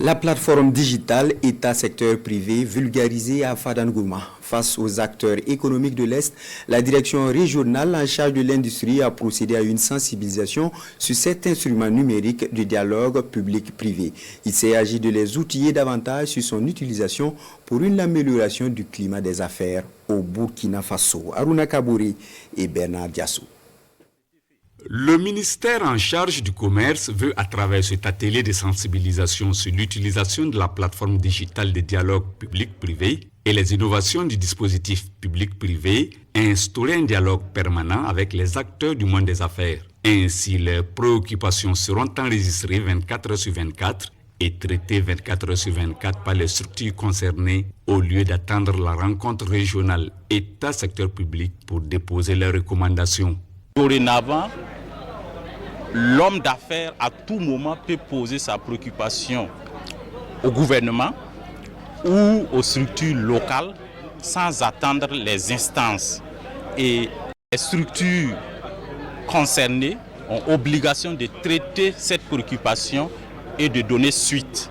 La plateforme digitale État-secteur privé vulgarisée à Fadangouma. Face aux acteurs économiques de l'Est, la direction régionale en charge de l'industrie a procédé à une sensibilisation sur cet instrument numérique de dialogue public-privé. Il s'agit de les outiller davantage sur son utilisation pour une amélioration du climat des affaires au Burkina Faso. Aruna Kabouri et Bernard Diassou. Le ministère en charge du commerce veut, à travers cet atelier de sensibilisation sur l'utilisation de la plateforme digitale de dialogue public-privé et les innovations du dispositif public-privé, instaurer un dialogue permanent avec les acteurs du monde des affaires. Ainsi, leurs préoccupations seront enregistrées 24 heures sur 24 et traitées 24 heures sur 24 par les structures concernées au lieu d'attendre la rencontre régionale État-secteur public pour déposer leurs recommandations. Dorénavant, l'homme d'affaires à tout moment peut poser sa préoccupation au gouvernement ou aux structures locales sans attendre les instances. Et les structures concernées ont obligation de traiter cette préoccupation et de donner suite.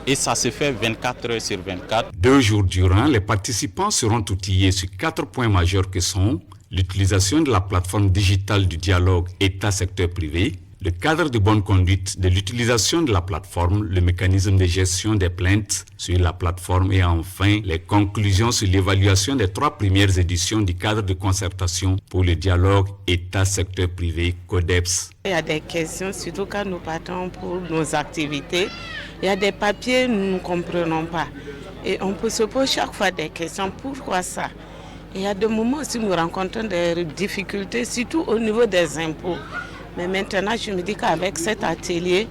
Et ça se fait 24 heures sur 24. 2 jours durant, les participants seront outillés sur 4 points majeurs que sont l'utilisation de la plateforme digitale du dialogue État-secteur privé, le cadre de bonne conduite de l'utilisation de la plateforme, le mécanisme de gestion des plaintes sur la plateforme et enfin les conclusions sur l'évaluation des 3 premières éditions du cadre de concertation pour le dialogue État-secteur privé CODEPS. Il y a des questions, surtout quand nous partons pour nos activités. Il y a des papiers que nous ne comprenons pas. Et on peut se poser chaque fois des questions. Pourquoi ça? Il y a des moments où nous rencontrons des difficultés, surtout au niveau des impôts. Mais maintenant, je me dis qu'avec cet atelier,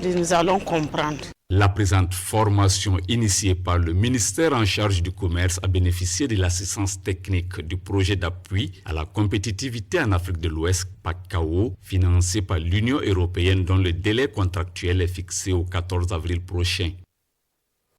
nous allons comprendre. La présente formation initiée par le ministère en charge du commerce a bénéficié de l'assistance technique du projet d'appui à la compétitivité en Afrique de l'Ouest, PACAO, financé par l'Union européenne dont le délai contractuel est fixé au 14 avril prochain.